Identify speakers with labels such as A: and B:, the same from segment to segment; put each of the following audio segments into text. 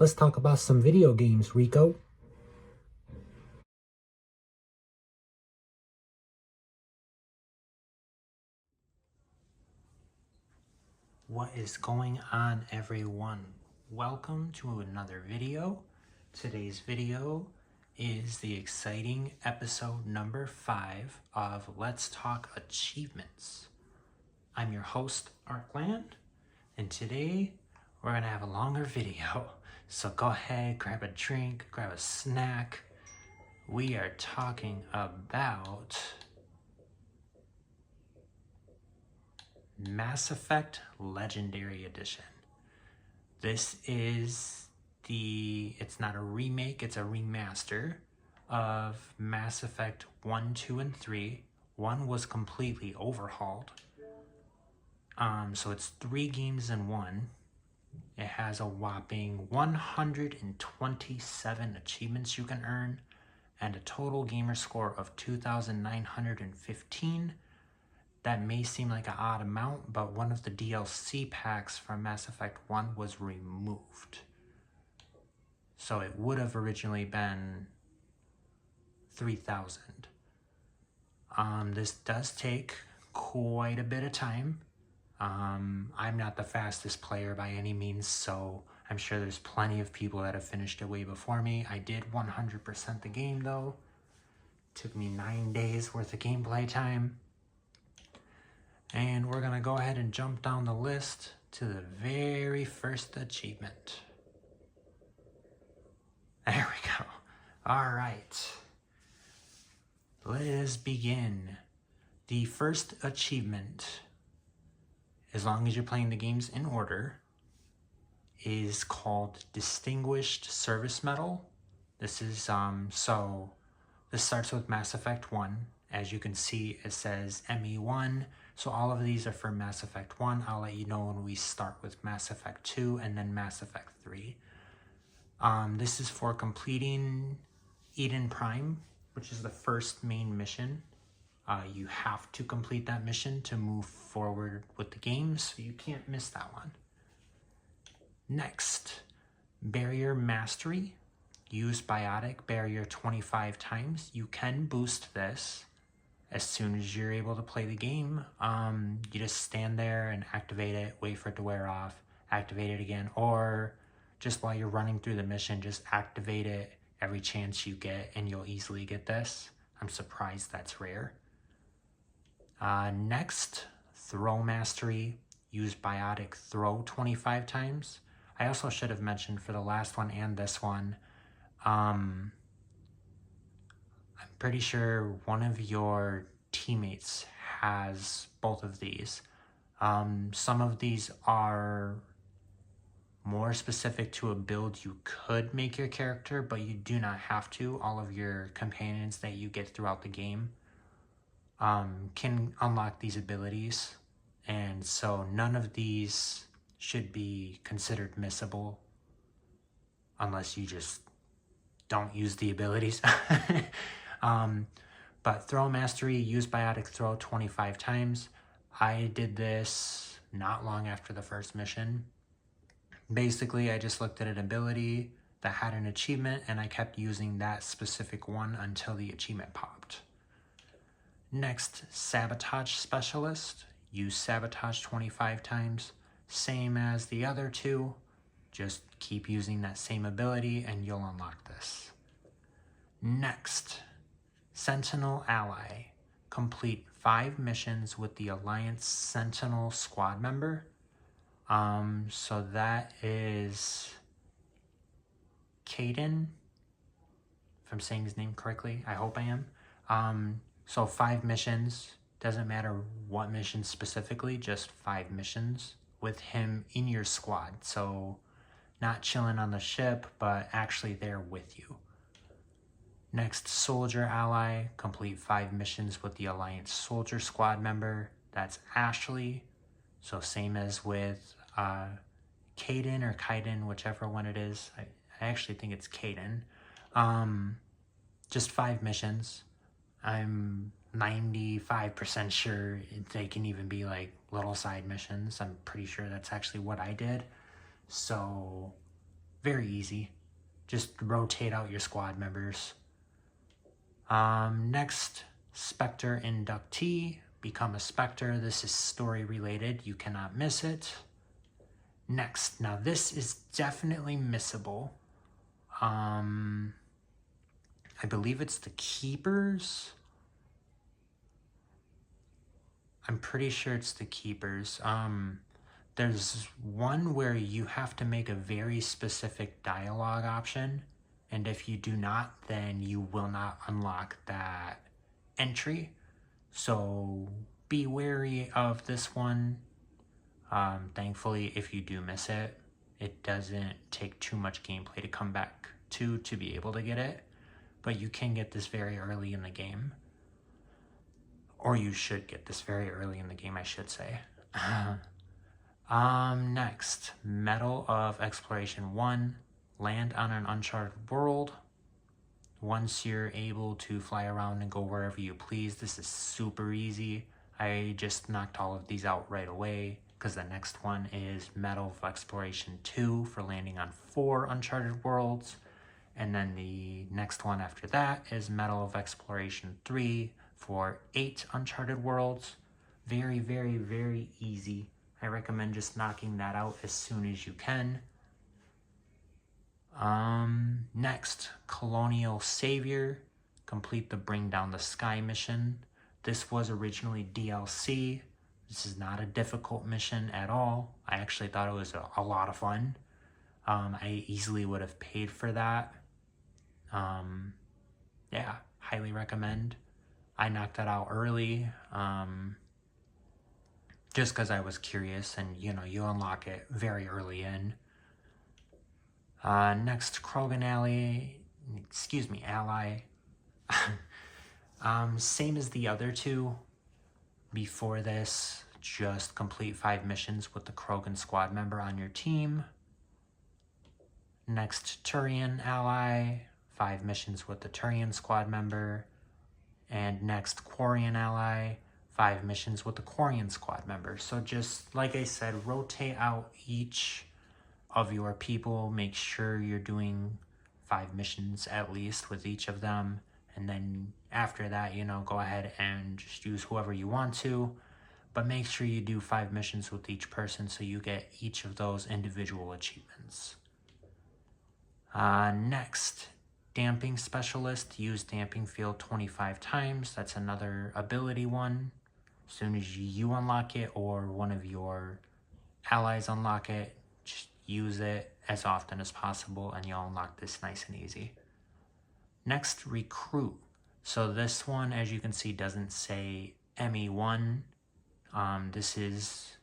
A: Let's talk about some video games, Rico. What is going on, everyone? Welcome to another video. Today's video is the exciting episode number 5 of Let's Talk Achievements. I'm your host, Arkland, and today we're going to have a longer video. So go ahead, grab a drink, grab a snack. We are talking about Mass Effect Legendary Edition. This is it's not a remake, it's a remaster of Mass Effect 1, 2, and 3. 1 was completely overhauled. So it's 3 games in 1. It has a whopping 127 achievements you can earn and a total gamer score of 2,915. That may seem like an odd amount, but one of the DLC packs from Mass Effect 1 was removed. So it would have originally been 3,000. This does take quite a bit of time. I'm not the fastest player by any means, so I'm sure there's plenty of people that have finished it way before me. I did 100% the game though. It took me 9 days worth of gameplay time. And we're gonna go ahead and jump down the list to the very first achievement. There we go. All right. Let us begin. The first achievement, as long as you're playing the games in order, is called Distinguished Service Medal. This is, so this starts with Mass Effect 1. As you can see, it says ME1. So all of these are for Mass Effect 1. I'll let you know when we start with Mass Effect 2 and then Mass Effect 3. This is for completing Eden Prime, which is the first main mission. You have to complete that mission to move forward with the game, so you can't miss that one. Next, Barrier Mastery. Use Biotic Barrier 25 times. You can boost this as soon as you're able to play the game. You just stand there and activate it, wait for it to wear off, activate it again, or just while you're running through the mission, just activate it every chance you get and you'll easily get this. I'm surprised that's rare. Next, Throw Mastery. Use Biotic Throw 25 times. I also should have mentioned for the last one and this one, I'm pretty sure one of your teammates has both of these. Some of these are more specific to a build you could make your character, but you do not have to. All of your companions that you get throughout the game can unlock these abilities, and so none of these should be considered missable unless you just don't use the abilities. But Throw Mastery, use Biotic Throw 25 times. I did this not long after the first mission. Basically, I just looked at an ability that had an achievement and I kept using that specific one until the achievement popped. Next, Sabotage Specialist. Use Sabotage 25 times. Same as the other two. Just keep using that same ability and you'll unlock this. Next, Sentinel Ally. Complete 5 missions with the Alliance Sentinel squad member. So that is Kaidan, if I'm saying his name correctly. I hope I am. So 5 missions. Doesn't matter what mission specifically, just 5 missions with him in your squad. So not chilling on the ship, but actually there with you. Next, Soldier Ally. Complete 5 missions with the Alliance Soldier Squad member. That's Ashley. So same as with Kaidan or Kaidan, whichever one it is. I actually think it's Kaidan. Just 5 missions. I'm 95% sure they can even be like little side missions. I'm pretty sure that's actually what I did. So Very easy. Just rotate out your squad members. Next, Spectre Inductee. Become a Spectre. This is story related. You cannot miss it. Next, now this is definitely missable. I believe it's the Keepers. I'm pretty sure it's the Keepers. There's one where you have to make a very specific dialogue option, and if you do not, then you will not unlock that entry. So be wary of this one. Thankfully, if you do miss it, it doesn't take too much gameplay to come back to be able to get it, but you can get this very early in the game. Or you should get this very early in the game, I should say. Next, Medal of Exploration 1. Land on an uncharted world. Once you're able to fly around and go wherever you please, this is super easy. I just knocked all of these out right away because the next one is Medal of Exploration 2 for landing on 4 uncharted worlds. And then the next one after that is Medal of Exploration 3 for 8 uncharted worlds. Very, very, very easy. I recommend just knocking that out as soon as you can. Next, Colonial Savior. Complete the Bring Down the Sky mission. This was originally DLC. This is not a difficult mission at all. I actually thought it was a lot of fun. I easily would have paid for that. Yeah, highly recommend. I knocked that out early, just because I was curious, and you unlock it very early in. Next, Krogan Ally. Same as the other two. Before this, just complete 5 missions with the Krogan squad member on your team. Next, Turian Ally. 5 missions with the Turian squad member. And next, Quarian Ally. 5 missions with the Quarian squad member. So just, like I said, rotate out each of your people. Make sure you're doing 5 missions at least with each of them. And then after that, go ahead and just use whoever you want to. But make sure you do 5 missions with each person so you get each of those individual achievements. Next, Damping Specialist. Use Damping Field 25 times. That's another ability one. As soon as you unlock it or one of your allies unlock it, just use it as often as possible and you'll unlock this nice and easy. Next, Recruit. So this one, as you can see, doesn't say ME1. This is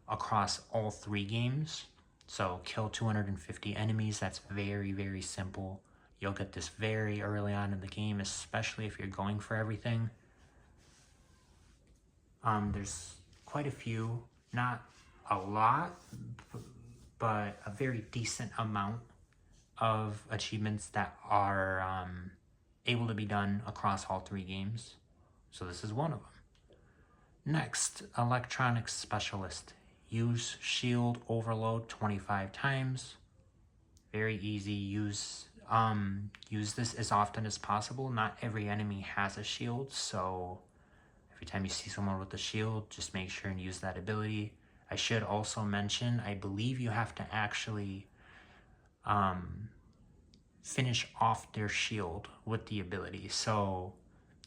A: across all 3 games. So kill 250 enemies. That's very, very simple. You'll get this very early on in the game, especially if you're going for everything. There's quite a few, not a lot, but a very decent amount of achievements that are able to be done across all 3 games. So this is one of them. Next, Electronics Specialist. Use Shield Overload 25 times. Very easy. Use this as often as possible. Not every enemy has a shield, so every time you see someone with a shield, just make sure and use that ability. I should also mention, I believe you have to actually finish off their shield with the ability. So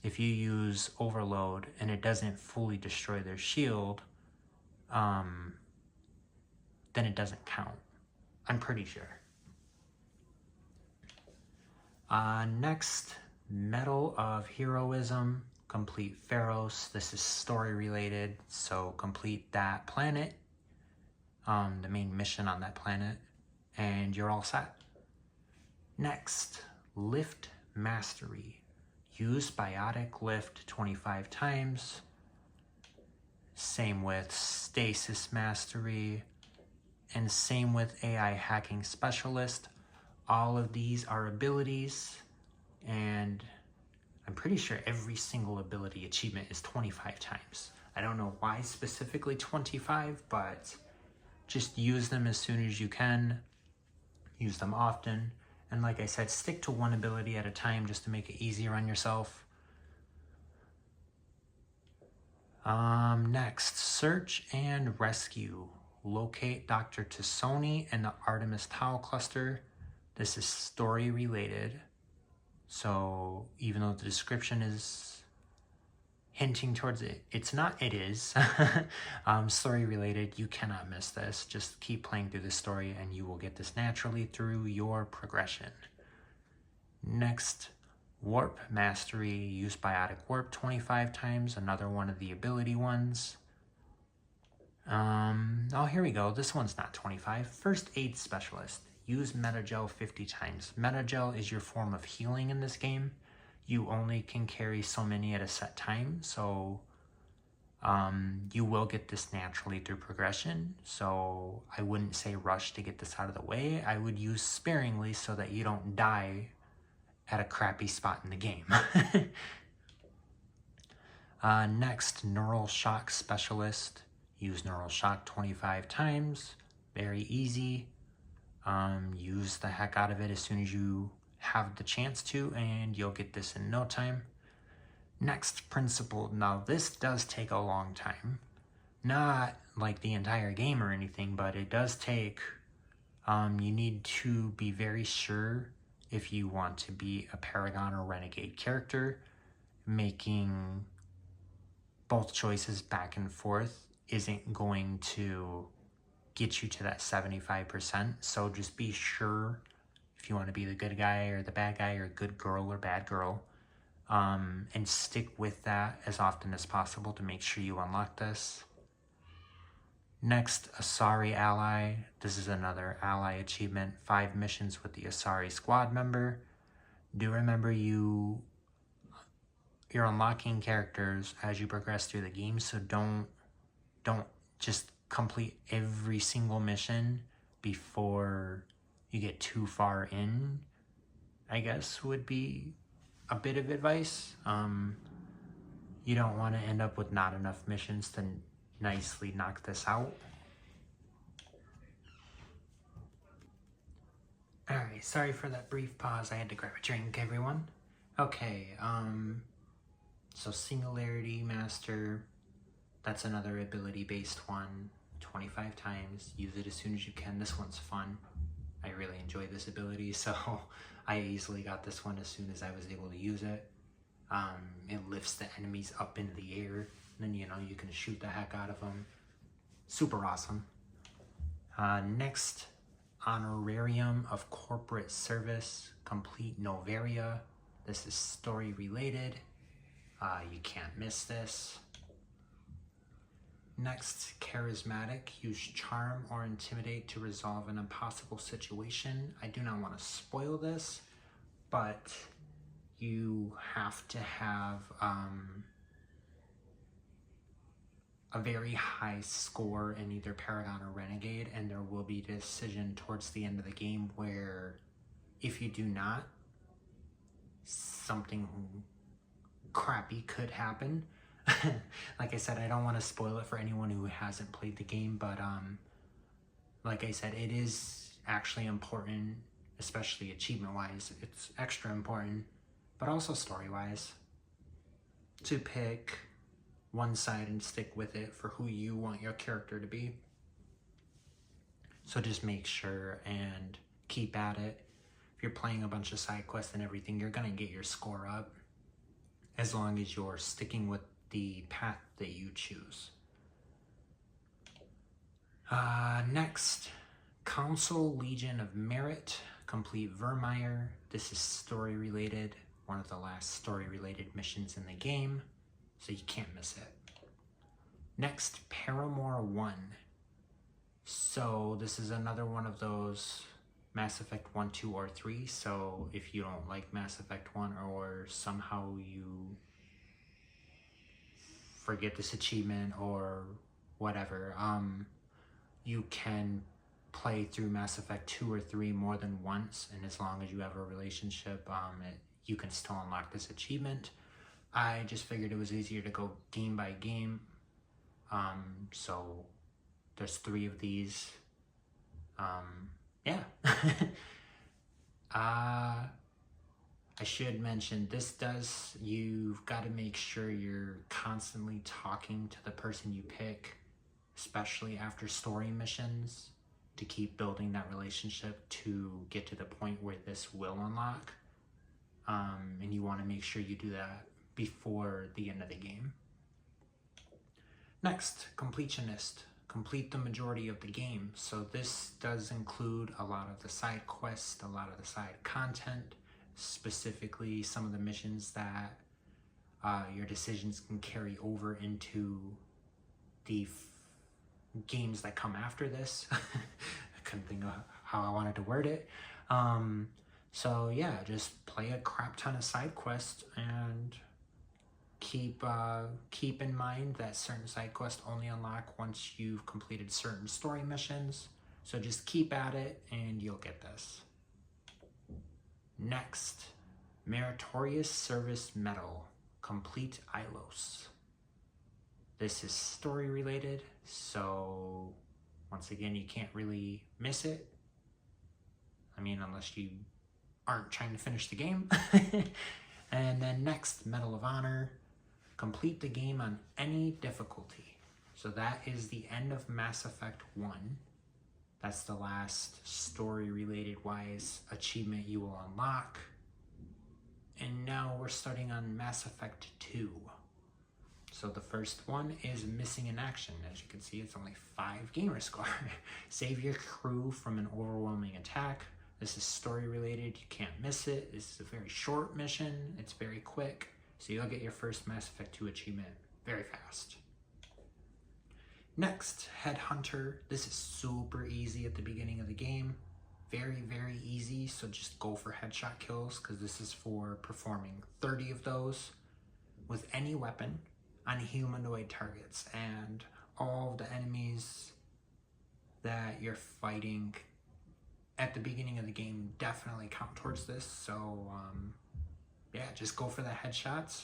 A: if you use Overload and it doesn't fully destroy their shield, then it doesn't count. I'm pretty sure. Next, Medal of Heroism. Complete Pharos. This is story related, so complete that planet, the main mission on that planet, and you're all set. Next, Lift Mastery. Use Biotic Lift 25 times. Same with Stasis Mastery, and same with AI Hacking Specialist. All of these are abilities, and I'm pretty sure every single ability achievement is 25 times. I don't know why specifically 25, but just use them as soon as you can. use them often. And like I said, stick to one ability at a time just to make it easier on yourself. Next, search and rescue. Locate Dr. Tassoni and the Artemis Tau cluster. This is story related. So even though the description is hinting towards it, it's not, it is. Story related, you cannot miss this. Just keep playing through the story and you will get this naturally through your progression. Next, Warp Mastery. Use Biotic Warp 25 times, another one of the ability ones. Oh, here we go. This one's not 25. First Aid Specialist. Use Metagel 50 times. Metagel is your form of healing in this game. You only can carry so many at a set time, so you will get this naturally through progression. So I wouldn't say rush to get this out of the way. I would use sparingly so that you don't die at a crappy spot in the game. Next, Neural Shock Specialist. Use Neural Shock 25 times. Very easy. Use the heck out of it as soon as you have the chance to, and you'll get this in no time. Next, Principled. Now, this does take a long time. Not like the entire game or anything, but it does take... you need to be very sure if you want to be a Paragon or Renegade character. Making both choices back and forth isn't going to get you to that 75%. So just be sure if you want to be the good guy or the bad guy or good girl or bad girl. And stick with that as often as possible to make sure you unlock this. Next, Asari Ally. This is another ally achievement. 5 missions with the Asari squad member. Do remember you're unlocking characters as you progress through the game, so don't just complete every single mission before you get too far in, I guess would be a bit of advice. You don't want to end up with not enough missions to nicely knock this out. Alright, sorry for that brief pause. I had to grab a drink, everyone. Okay, so Singularity Master, that's another ability-based one. 25 times. Use it as soon as you can. This one's fun. I really enjoy this ability, so I easily got this one as soon as I was able to use it. It lifts the enemies up into the air, and then you can shoot the heck out of them. Super awesome. Next, Honorarium of Corporate Service. Complete Novaria. This is story related. You can't miss this. Next, Charismatic. Use Charm or Intimidate to resolve an impossible situation. I do not want to spoil this, but you have to have a very high score in either Paragon or Renegade, and there will be a decision towards the end of the game where if you do not, something crappy could happen. Like I said, I don't want to spoil it for anyone who hasn't played the game, but like I said, it is actually important, especially achievement-wise. It's extra important, but also story-wise, to pick one side and stick with it for who you want your character to be. So just make sure and keep at it. If you're playing a bunch of side quests and everything, you're gonna get your score up as long as you're sticking with the path that you choose. Next, Council Legion of Merit. Complete Vermeer. This is story related. One of the last story related missions in the game, so you can't miss it. Next, Paramore 1. So this is another one of those Mass Effect 1, 2, or 3. So if you don't like Mass Effect 1 or somehow you forget this achievement or whatever, you can play through Mass Effect 2 or 3 more than once, and as long as you have a relationship, you can still unlock this achievement. I just figured it was easier to go game by game, so there's 3 of these. yeah. I should mention you've got to make sure you're constantly talking to the person you pick, especially after story missions, to keep building that relationship to get to the point where this will unlock. And you want to make sure you do that before the end of the game. Next, completionist. Complete the majority of the game. So this does include a lot of the side quests, a lot of the side content, specifically some of the missions that your decisions can carry over into the games that come after this. I couldn't think of how I wanted to word it. So yeah, just play a crap ton of side quests and keep in mind that certain side quests only unlock once you've completed certain story missions. So just keep at it and you'll get this. Next, Meritorious Service Medal. Complete Ilos. This is story related, so once again, you can't really miss it. I mean, unless you aren't trying to finish the game. And then next, Medal of Honor. Complete the game on any difficulty. So that is the end of Mass Effect 1. That's the last story-related wise achievement you will unlock. And now we're starting on Mass Effect 2. So the first one is Missing in Action. As you can see, it's only 5 gamer score. Save your crew from an overwhelming attack. This is story related, you can't miss it. This is a very short mission, it's very quick. So you'll get your first Mass Effect 2 achievement very fast. Next, Headhunter. This is super easy at the beginning of the game. Very, very easy, so just go for headshot kills because this is for performing 30 of those with any weapon on humanoid targets, and all of the enemies that you're fighting at the beginning of the game definitely count towards this. So yeah, just go for the headshots.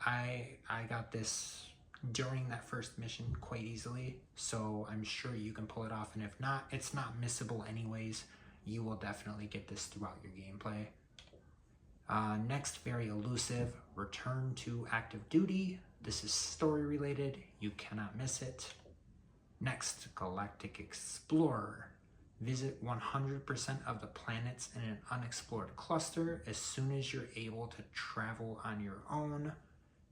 A: I got this during that first mission quite easily, so I'm sure you can pull it off, and if not, it's not missable anyways. You will definitely get this throughout your gameplay. Next, very elusive, Return to Active Duty. This is story related, you cannot miss it. Next, Galactic Explorer. Visit 100% of the planets in an unexplored cluster as soon as you're able to travel on your own.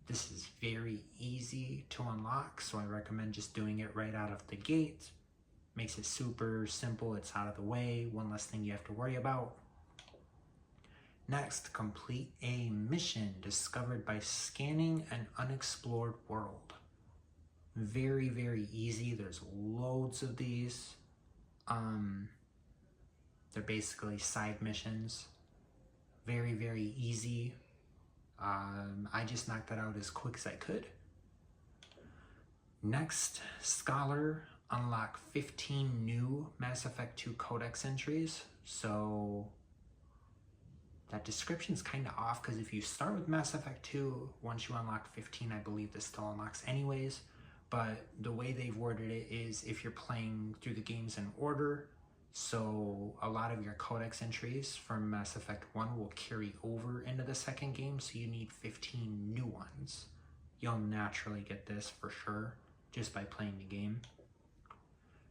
A: This is very easy to unlock, so I recommend just doing it right out of the gate. Makes it super simple, it's out of the way, one less thing you have to worry about. Next, complete a mission discovered by scanning an unexplored world. Very, very easy, there's loads of these. They're basically side missions. Very, very easy. I just knocked that out as quick as I could. Next, Scholar. Unlock 15 new Mass Effect 2 Codex entries. So that description's kind of off because if you start with Mass Effect 2, once you unlock 15, I believe this still unlocks anyways. But the way they've worded it is if you're playing through the games in order, so a lot of your codex entries from Mass Effect 1 will carry over into the second game, so you need 15 new ones. You'll naturally get this for sure, just by playing the game.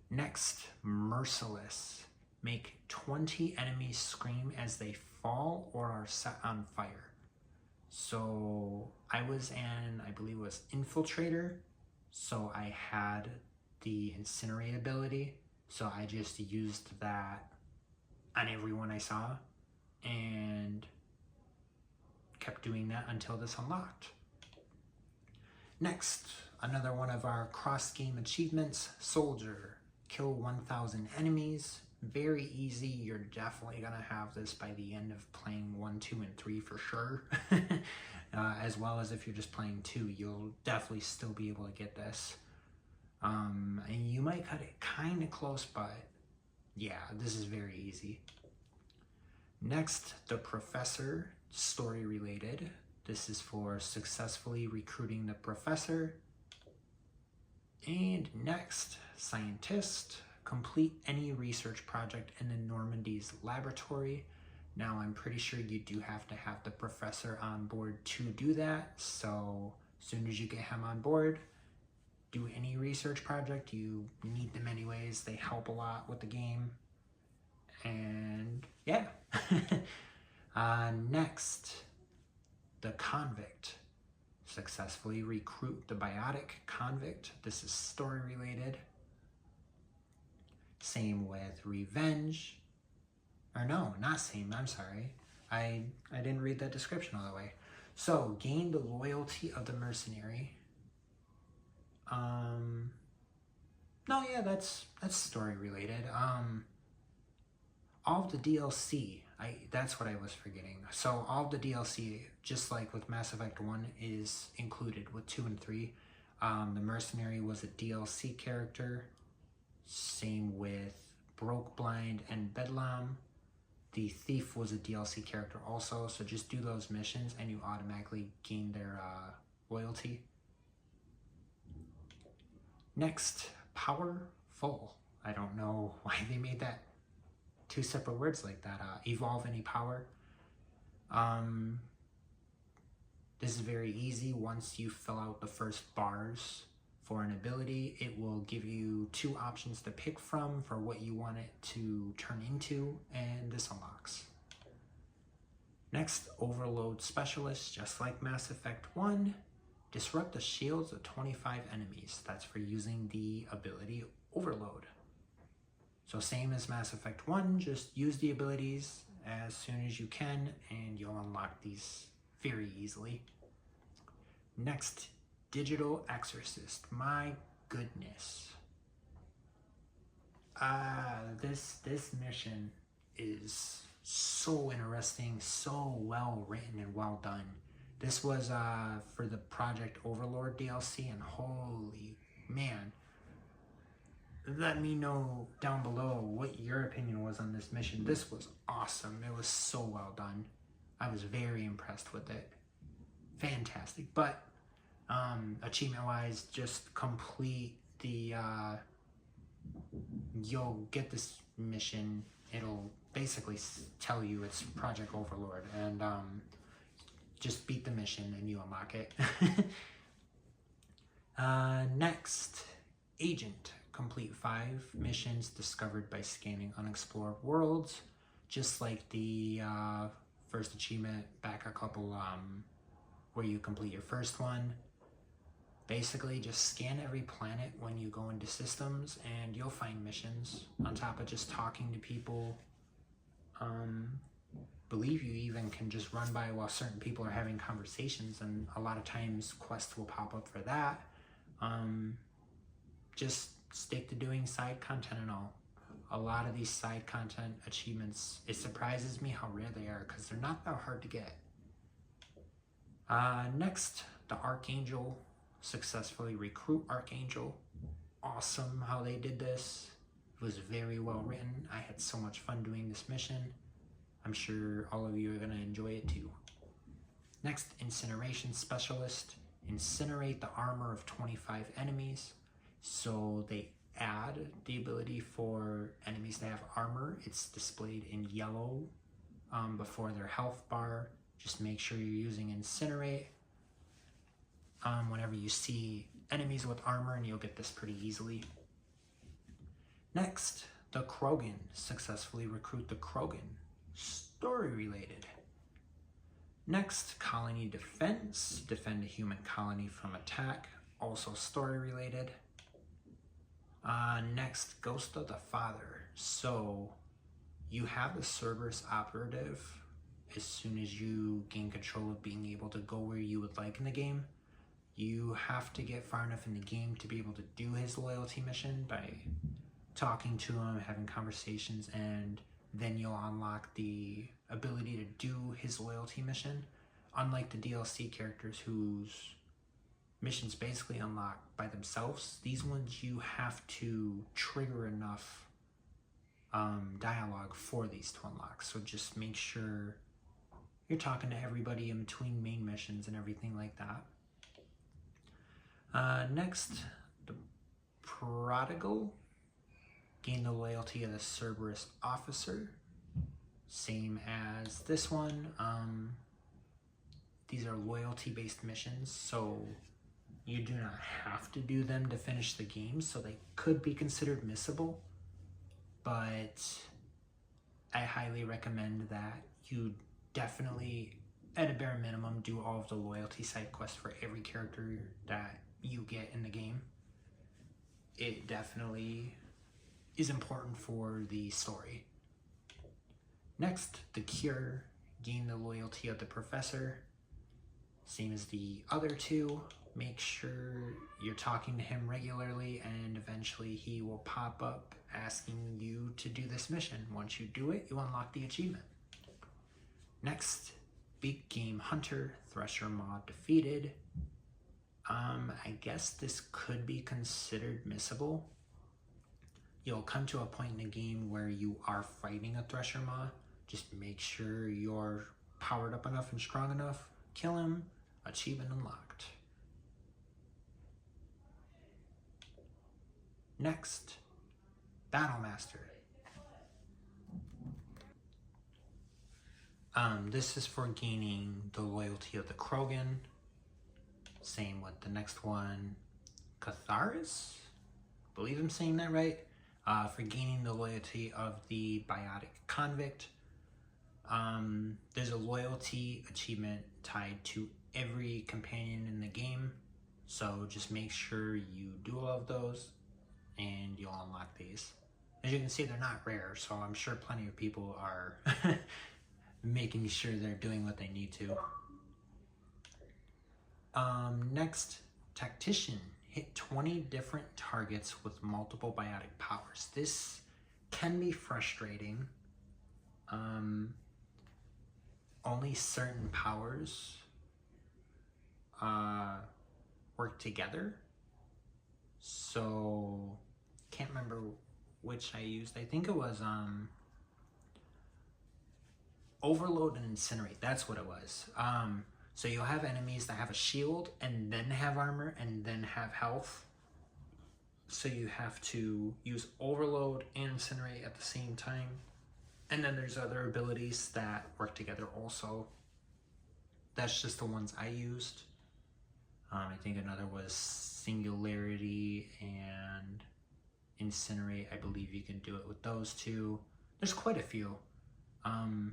A: Next, Merciless. Make 20 enemies scream as they fall or are set on fire. So I was in, I believe it was Infiltrator, so I had the Incinerate ability, so I just used that on everyone I saw and kept doing that until this unlocked. Next, another one of our cross-game achievements, Soldier. Kill 1,000 enemies. Very easy. You're definitely going to have this by the end of playing 1, 2, and 3 for sure. As well as if you're just playing 2, you'll definitely still be able to get this. And you might cut it kind of close, but yeah, this is very easy. Next, The Professor, story related. This is for successfully recruiting the professor. And next, Scientist. complete any research project in the Normandy's laboratory. Now, I'm pretty sure you do have to have the professor on board to do that, so as soon as you get him on board, do any research project. You need them anyways. They help a lot with the game. And yeah. Next, the convict. Successfully recruit the biotic convict. This is story related. Same with revenge. Or no, not same, I'm sorry. I didn't read that description all the way. So, gain the loyalty of the mercenary. No, yeah, that's story related. All of the DLC, that's what I was forgetting. So all of the DLC, just like with Mass Effect 1, is included with 2 and 3. The mercenary was a DLC character. Same with Broke, Blind, and Bedlam. The thief was a DLC character also, so just do those missions and you automatically gain their loyalty. Next, powerful. I don't know why they made that two separate words like that. Evolve any power. This is very easy. Once you fill out the first bars for an ability, it will give you 2 options to pick from for what you want it to turn into, and this unlocks. Next, Overload Specialist, just like Mass Effect 1. Disrupt the shields of 25 enemies. That's for using the ability Overload. So same as Mass Effect 1, just use the abilities as soon as you can and you'll unlock these very easily. Next, Digital Exorcist. My goodness. This mission is so interesting, so well written and well done. This was for the Project Overlord DLC, and holy man. Let me know down below what your opinion was on this mission. This was awesome. It was so well done. I was very impressed with it. Fantastic. But achievement wise, just complete the you'll get this mission. It'll basically tell you it's Project Overlord, and just beat the mission and you unlock it. Next, Agent. Complete 5 missions discovered by scanning unexplored worlds. Just like the first achievement back a couple, where you complete your first one. Basically, just scan every planet when you go into systems and you'll find missions on top of just talking to people. Believe you even can just run by while certain people are having conversations, and a lot of times quests will pop up for that. Just stick to doing side content and all. A lot of these side content achievements, it surprises me how rare they are because they're not that hard to get. Next, the Archangel. Successfully recruit Archangel. Awesome how they did this. It was very well written. I had so much fun doing this mission. I'm sure all of you are going to enjoy it too. Next, Incineration Specialist. Incinerate the armor of 25 enemies. So they add the ability for enemies to have armor. It's displayed in yellow before their health bar. Just make sure you're using Incinerate whenever you see enemies with armor, and you'll get this pretty easily. Next, the Krogan. Successfully recruit the Krogan. Story related. Next, Colony Defense. Defend a human colony from attack. Also story related. Next, Ghost of the Father. So you have the Cerberus operative as soon as you gain control of being able to go where you would like in the game. You have to get far enough in the game to be able to do his loyalty mission by talking to him, having conversations, and then you'll unlock the ability to do his loyalty mission. Unlike the DLC characters whose missions basically unlock by themselves, these ones you have to trigger enough dialogue for these to unlock. So just make sure you're talking to everybody in between main missions and everything like that. Next, the Prodigal. Gain the loyalty of the Cerberus officer. Same as this one. These are loyalty-based missions, so you do not have to do them to finish the game, so they could be considered missable. But I highly recommend that you definitely, at a bare minimum, do all of the loyalty side quests for every character that you get in the game. It definitely is important for the story. Next, the Cure. Gain the loyalty of the Professor. Same as the other two. Make sure you're talking to him regularly, and eventually he will pop up asking you to do this mission. Once you do it, you unlock the achievement. Next, Big Game Hunter. Thresher Maw defeated. I guess this could be considered missable. You'll come to a point in the game where you are fighting a Thresher Maw. Just make sure you're powered up enough and strong enough. Kill him. Achievement unlocked. Next, Battlemaster. This is for gaining the loyalty of the Krogan. Same with the next one, Catharis. I believe I'm saying that right. For gaining the loyalty of the Biotic Convict. There's a loyalty achievement tied to every companion in the game, so just make sure you do all of those and you'll unlock these. As you can see, they're not rare, so I'm sure plenty of people are making sure they're doing what they need to. Next, Tactician. Hit 20 different targets with multiple biotic powers. This can be frustrating. Only certain powers work together. So, can't remember which I used. I think it was Overload and Incinerate. That's what it was. So you'll have enemies that have a shield and then have armor and then have health. So you have to use Overload and Incinerate at the same time. And then there's other abilities that work together also. That's just the ones I used. I think another was Singularity and Incinerate. I believe you can do it with those two. There's quite a few. I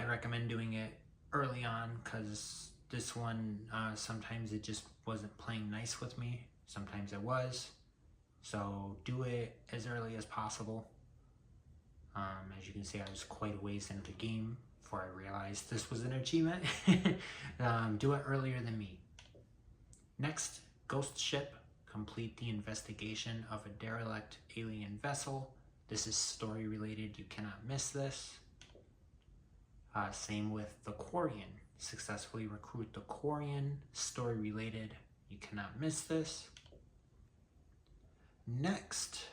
A: recommend doing it early on because this one, sometimes it just wasn't playing nice with me. Sometimes it was. So do it as early as possible. As you can see, I was quite a ways into the game before I realized this was an achievement. Do it earlier than me. Next, Ghost Ship. Complete the investigation of a derelict alien vessel. This is story related, you cannot miss this. Same with the Quarian. Successfully recruit the Quarian, story related, you cannot miss this. Next,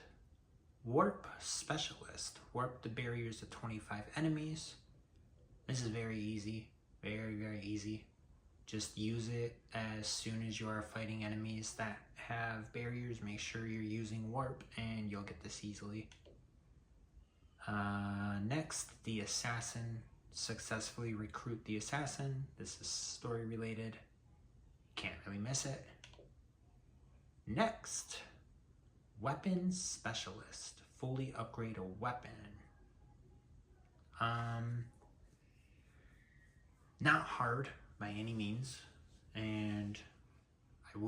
A: Warp Specialist. Warp the barriers of 25 enemies. This is very easy, very easy. Just use it as soon as you are fighting enemies that have barriers. Make sure you're using Warp and you'll get this easily. Next, the Assassin. Successfully recruit the Assassin. This is story related. Can't really miss it. Next, Weapons Specialist. Fully upgrade a weapon. Not hard by any means, and I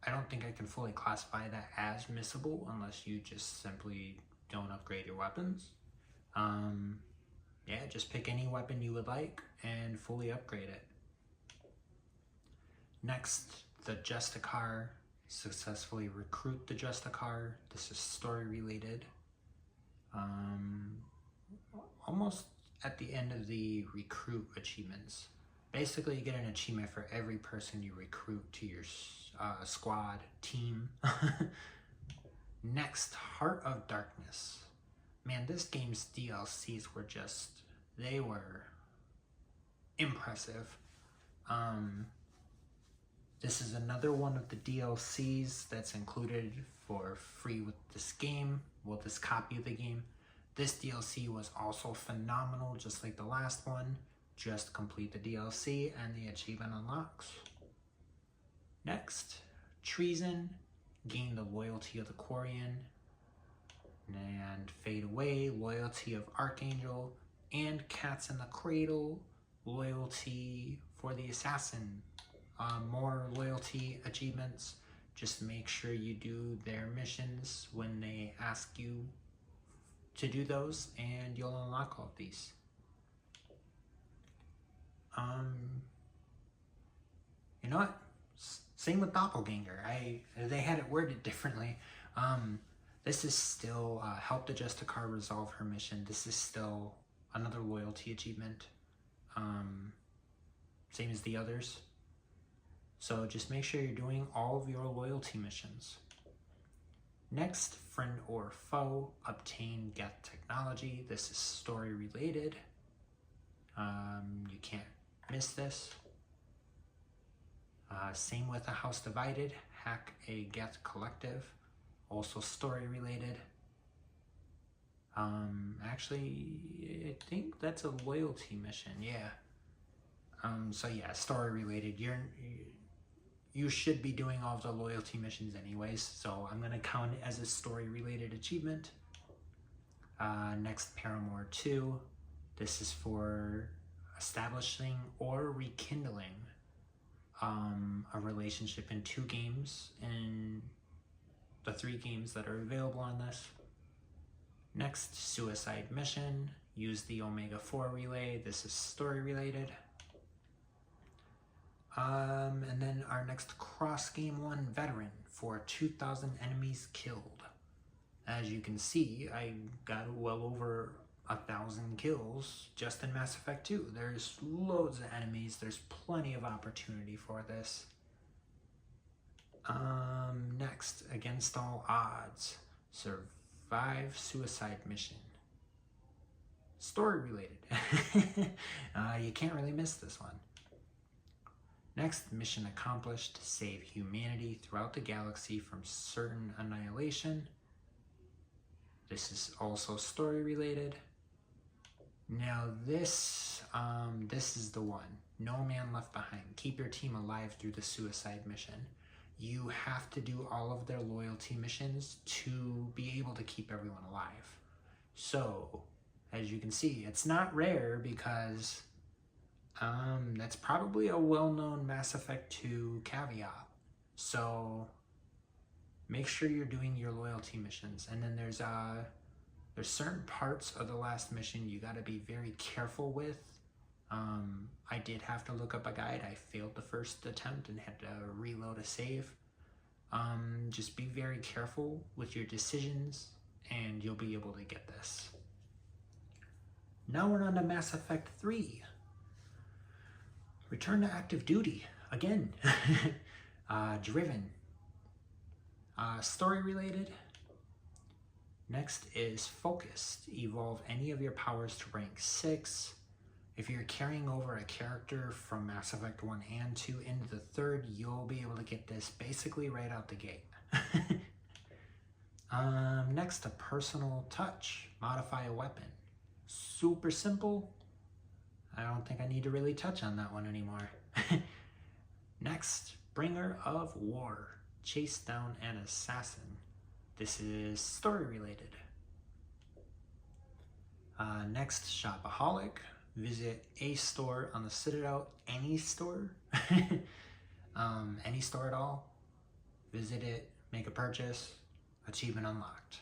A: don't think I can fully classify that as missable unless you just simply don't upgrade your weapons. Yeah, just pick any weapon you would like and fully upgrade it. Next, the Justicar. Successfully recruit the Justicar. This is story related. Almost at the end of the recruit achievements. Basically, you get an achievement for every person you recruit to your squad, team. Next, Heart of Darkness. Man, this game's DLCs were just, they were impressive. This is another one of the DLCs that's included for free with this game, well, this copy of the game. This DLC was also phenomenal, just like the last one. Just complete the DLC and the achievement unlocks. Next, Treason. Gain the loyalty of the Quarian. And Fade Away, loyalty of Archangel. And Cats in the Cradle, loyalty for the Assassin. More loyalty achievements. Just make sure you do their missions when they ask you to do those, and you'll unlock all of these. You know what? Same with Doppelganger. They had it worded differently. This is still help the Justicar resolve her mission. This is still another loyalty achievement. Same as the others. So just make sure you're doing all of your loyalty missions. Next, Friend or Foe, obtain Geth technology. This is story related. You can't miss this. Same with A House Divided, hack a Geth collective. Also story related. Actually, I think that's a loyalty mission, yeah. So yeah, story related. You should be doing all of the loyalty missions anyways, so I'm gonna count it as a story related achievement. Next, Paramour 2. This is for establishing or rekindling a relationship in 2 games in the 3 games that are available on this. Next, Suicide Mission. Use the Omega 4 relay. This is story related. And then our next Cross Game 1 Veteran for 2,000 enemies killed. As you can see, I got well over 1,000 kills just in Mass Effect 2. There's loads of enemies. There's plenty of opportunity for this. Next, Against All Odds. Survive Suicide Mission. Story related. You can't really miss this one. Next, mission accomplished, save humanity throughout the galaxy from certain annihilation. This is also story related. Now this is the one. No Man Left Behind. Keep your team alive through the suicide mission. You have to do all of their loyalty missions to be able to keep everyone alive. So, as you can see, it's not rare because that's probably a well-known Mass Effect 2 caveat. So make sure you're doing your loyalty missions. And then there's certain parts of the last mission you got to be very careful with. I did have to look up a guide. I failed the first attempt and had to reload a save. Just be very careful with your decisions and you'll be able to get this. Now we're on to Mass Effect 3. Return to active duty, again. Driven. Story related. Next is Focused. Evolve any of your powers to rank 6. If you're carrying over a character from Mass Effect 1 and 2 into the 3rd, you'll be able to get this basically right out the gate. Next, a Personal Touch. Modify a weapon. Super simple. I don't think I need to really touch on that one anymore. Next, Bringer of War. Chase down an assassin. This is story related. Next, Shopaholic. Visit a store on the Citadel. Any store. Any store at all. Visit it. Make a purchase. Achievement unlocked.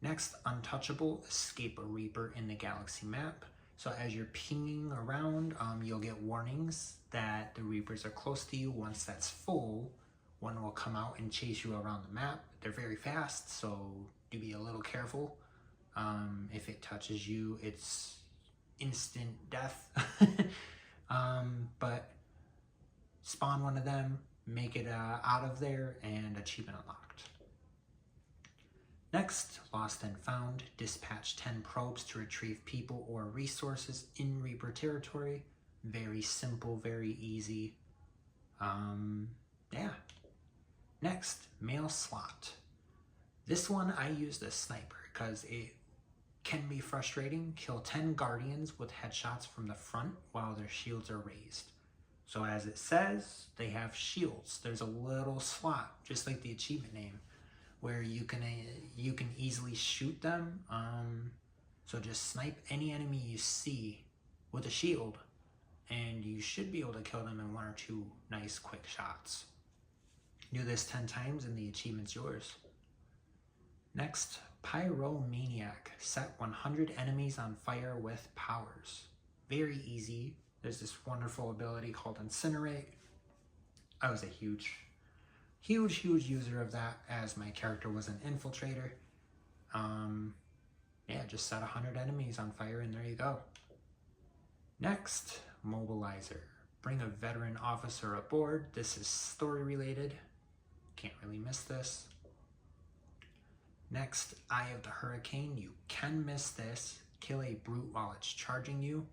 A: Next, Untouchable. Escape a Reaper in the Galaxy map. So as you're pinging around, you'll get warnings that the Reapers are close to you. Once that's full, one will come out and chase you around the map. They're very fast, so do be a little careful. If it touches you, it's instant death. But spawn one of them, make it out of there, and achievement unlocked. Next, Lost and Found. Dispatch 10 probes to retrieve people or resources in Reaper territory. Very simple, very easy. Yeah. Next, male slot. This one I use the sniper because it can be frustrating. Kill 10 guardians with headshots from the front while their shields are raised. So as it says, they have shields. There's a little slot, just like the achievement name, where you can easily shoot them. So just snipe any enemy you see with a shield, and you should be able to kill them in 1 or 2 nice quick shots. Do this 10 times and the achievement's yours. Next, Pyromaniac. Set 100 enemies on fire with powers. Very easy. There's this wonderful ability called Incinerate. I was a huge user of that as my character was an infiltrator. Yeah, just set 100 enemies on fire and there you go. Next, Mobilizer. Bring a veteran officer aboard. This is story related. Can't really miss this. Next, Eye of the Hurricane. You can miss this. Kill a brute while it's charging you.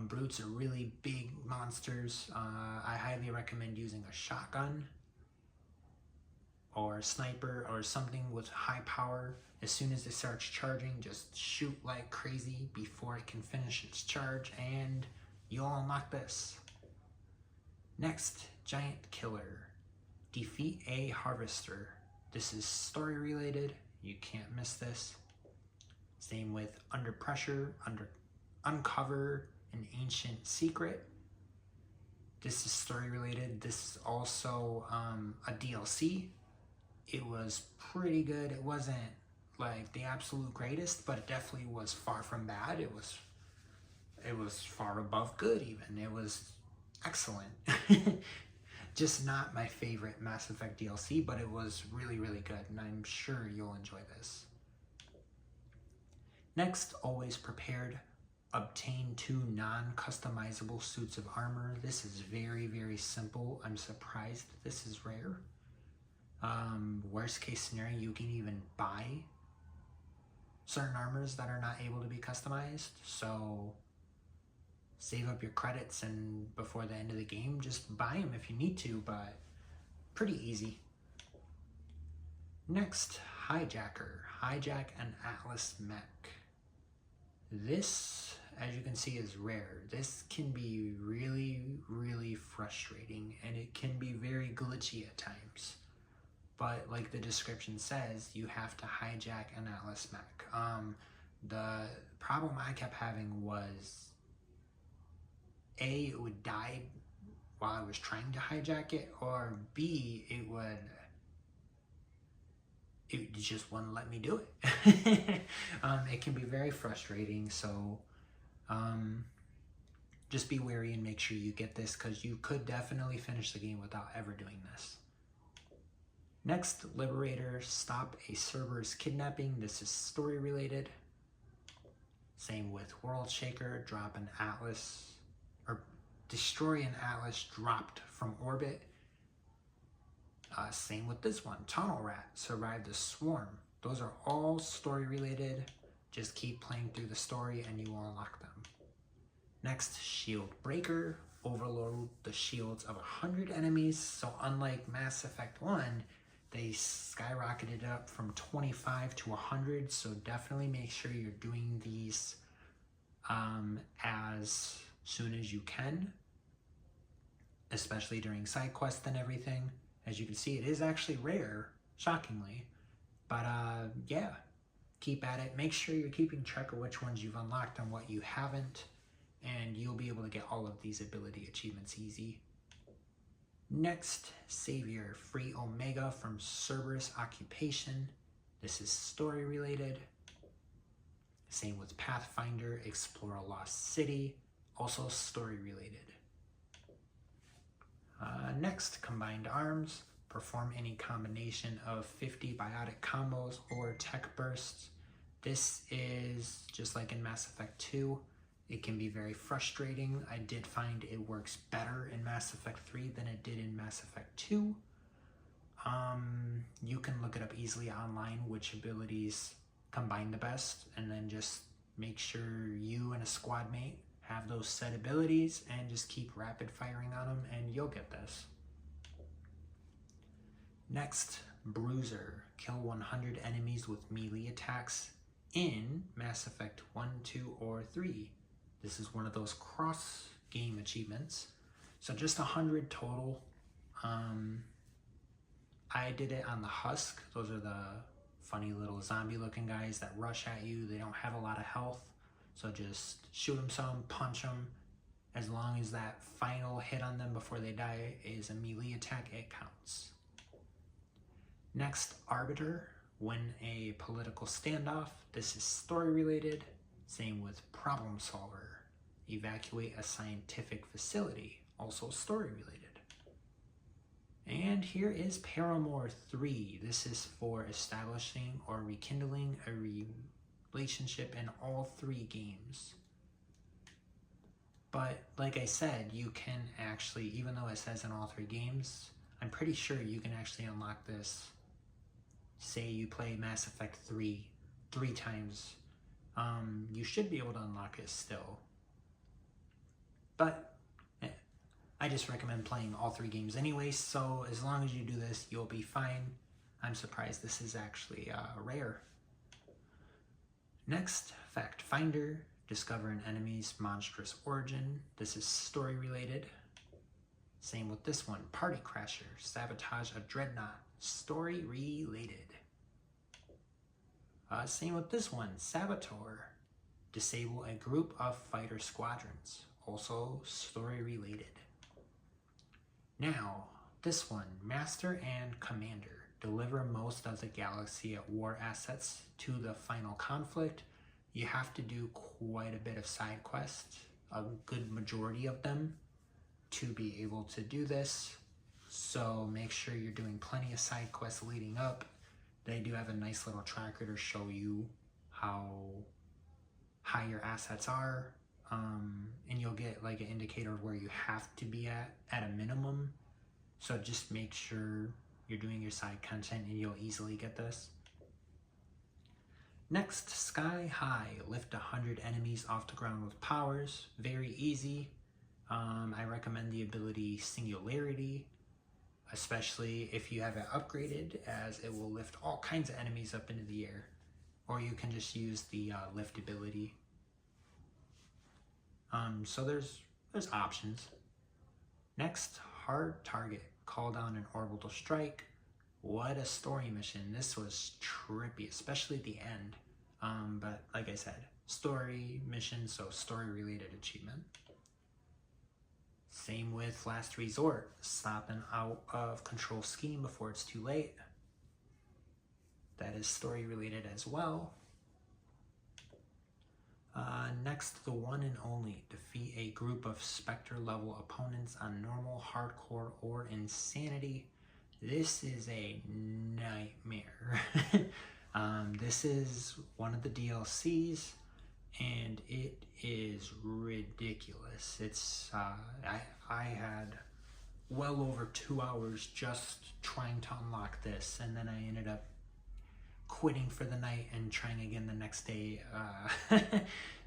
A: Brutes are really big monsters. I highly recommend using a shotgun or a sniper or something with high power. As soon as it starts charging, just shoot like crazy before it can finish its charge and you'll unlock this. Next, Giant Killer. Defeat a Harvester. This is story related. You can't miss this. Same with Under Pressure, Uncover an Ancient Secret. This is story related. This is also a DLC. It was pretty good. It wasn't like the absolute greatest, but it definitely was far from bad. It was far above good even. It was excellent. Just not my favorite Mass Effect DLC, but it was really, really good, and I'm sure you'll enjoy this. Next, Always Prepared. Obtain 2 non-customizable suits of armor. This is very, very simple. I'm surprised this is rare. Worst case scenario, you can even buy certain armors that are not able to be customized. So save up your credits and before the end of the game, just buy them if you need to, but pretty easy. Next, Hijacker. Hijack an Atlas mech. This, as you can see, is rare. This can be really, really frustrating and it can be very glitchy at times. But like the description says, you have to hijack an Atlas mech. The problem I kept having was A, it would die while I was trying to hijack it, or B, it just wouldn't let me do it. It can be very frustrating, so just be wary and make sure you get this because you could definitely finish the game without ever doing this. Next, Liberator. Stop a Cerberus kidnapping. This is story related. Same with World Shaker. Drop an Atlas, or destroy an Atlas dropped from orbit. Same with this one. Tunnel Rat. Survive the Swarm. Those are all story related. Just keep playing through the story and you will unlock them. Next, Shield Breaker. Overload the shields of 100 enemies. So unlike Mass Effect 1, they skyrocketed up from 25 to 100. So definitely make sure you're doing these as soon as you can, especially during side quests and everything. As you can see, it is actually rare, shockingly. But yeah, keep at it. Make sure you're keeping track of which ones you've unlocked and what you haven't, and you'll be able to get all of these ability achievements easy. Next, Savior. Free Omega from Cerberus Occupation. This is story related. Same with Pathfinder. Explore a Lost City. Also story related. Next, Combined Arms. Perform any combination of 50 biotic combos or tech bursts. This is just like in Mass Effect 2. It can be very frustrating. I did find it works better in Mass Effect 3 than it did in Mass Effect 2. You can look it up easily online which abilities combine the best, and then just make sure you and a squad mate have those set abilities and just keep rapid firing on them and you'll get this. Next, Bruiser. Kill 100 enemies with melee attacks in Mass Effect 1, 2, or 3. This is one of those cross-game achievements. So just 100 total. I did it on the Husk. Those are the funny little zombie-looking guys that rush at you. They don't have a lot of health. So just shoot them some, punch them. As long as that final hit on them before they die is a melee attack, it counts. Next, Arbiter. Win a political standoff. This is story related. Same with Problem Solver. Evacuate a scientific facility. Also story related. And here is Paramour 3. This is for establishing or rekindling a relationship in all 3 games. But like I said, you can actually, even though it says in all 3 games, I'm pretty sure you can actually unlock this. Say you play Mass Effect 3 times, you should be able to unlock it still. But I just recommend playing all 3 games anyway, so as long as you do this, you'll be fine. I'm surprised this is actually rare. Next, Fact Finder. Discover an enemy's monstrous origin. This is story related. Same with this one, Party Crasher. Sabotage a dreadnought. Story related. Same with this one, Saboteur. Disable a group of fighter squadrons. Also story related. Now, this one, Master and Commander. Deliver most of the Galaxy at War assets to the final conflict. You have to do quite a bit of side quests, a good majority of them, to be able to do this. So make sure you're doing plenty of side quests leading up. They do have a nice little tracker to show you how high your assets are. And you'll get like an indicator of where you have to be at a minimum. So just make sure you're doing your side content and you'll easily get this. Next, Sky High. Lift 100 enemies off the ground with powers. Very easy. I recommend the ability Singularity, especially if you have it upgraded, as it will lift all kinds of enemies up into the air. Or you can just use the lift ability. So there's options. Next, Hard Target. Call down an orbital strike. What a story mission. This was trippy, especially the end. But like I said, story mission, so story related achievement. Same with Last Resort. Stop an out of control scheme before it's too late. That is story related as well. Next, the one and only. Defeat a group of Spectre level opponents on normal, hardcore, or insanity. This is a nightmare. This is one of the DLCs, and it is ridiculous. It's I had well over 2 hours just trying to unlock this, and then I ended up quitting for the night and trying again the next day.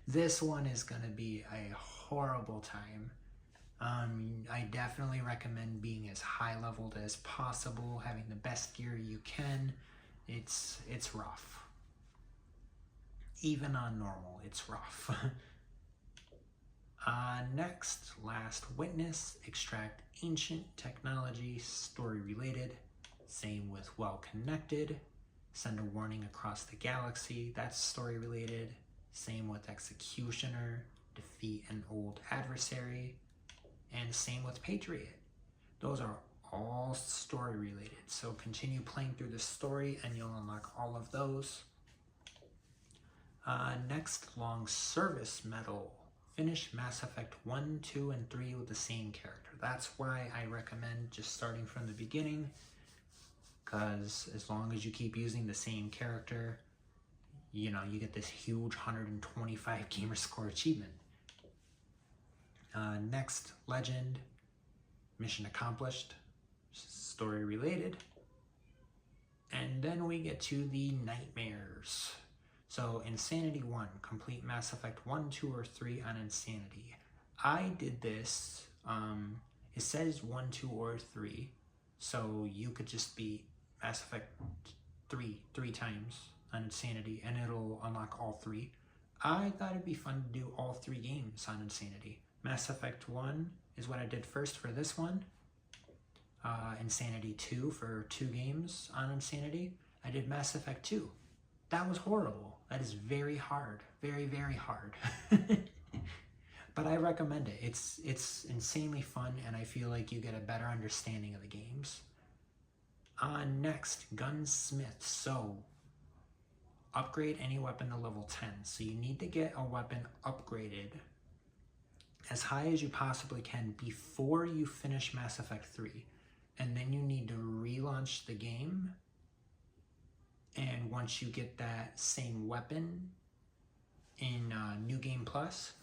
A: This one is gonna be a horrible time. I definitely recommend being as high leveled as possible, having the best gear you can. It's rough. Even on normal, it's rough. Next, Last Witness. Extract ancient technology, story related. Same with Well Connected. Send a warning across the galaxy, that's story related. Same with Executioner. Defeat an old adversary. And same with Patriot. Those are all story related. So continue playing through the story and you'll unlock all of those. Next, Long Service Medal. Finish Mass Effect 1, 2, and 3 with the same character. That's why I recommend just starting from the beginning, because as long as you keep using the same character, you know, you get this huge 125 gamer score achievement. Next, Legend. Mission accomplished. Story related. And then we get to the nightmares. So Insanity 1, complete Mass Effect 1, 2, or 3 on Insanity. I did this, it says 1, 2, or 3, so you could just beat Mass Effect 3 times on Insanity and it'll unlock all 3. I thought it'd be fun to do all 3 games on Insanity. Mass Effect 1 is what I did first for this one. Insanity 2 for 2 games on Insanity. I did Mass Effect 2. That was horrible. That is very hard. Very, very hard. But I recommend it. It's insanely fun, and I feel like you get a better understanding of the games. Next, Gunsmith. So, upgrade any weapon to level 10. So you need to get a weapon upgraded as high as you possibly can before you finish Mass Effect 3. And then you need to relaunch the game. And once you get that same weapon in New Game Plus,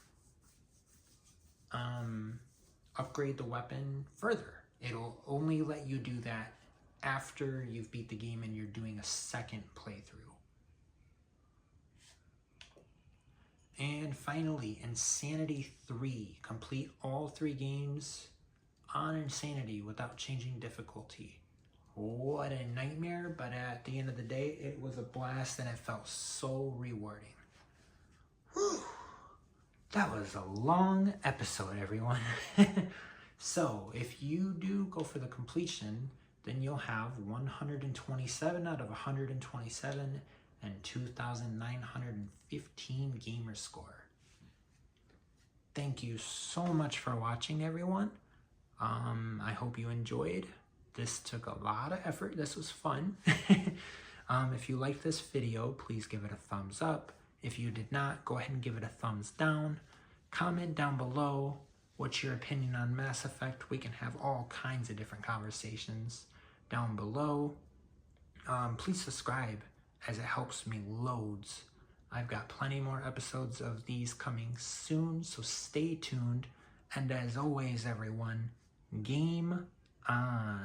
A: upgrade the weapon further. It'll only let you do that after you've beat the game and you're doing a second playthrough. And finally, Insanity 3. Complete all 3 games on Insanity without changing difficulty. What a nightmare, but at the end of the day, it was a blast and it felt so rewarding. Whew. That was a long episode, everyone. So, if you do go for the completion, then you'll have 127 out of 127 and 2,915 gamer score. Thank you so much for watching, everyone. I hope you enjoyed. This took a lot of effort. This was fun. If you liked this video, please give it a thumbs up. If you did not, go ahead and give it a thumbs down. Comment down below what's your opinion on Mass Effect. We can have all kinds of different conversations down below. Please subscribe as it helps me loads. I've got plenty more episodes of these coming soon, so stay tuned. And as always, everyone, game on.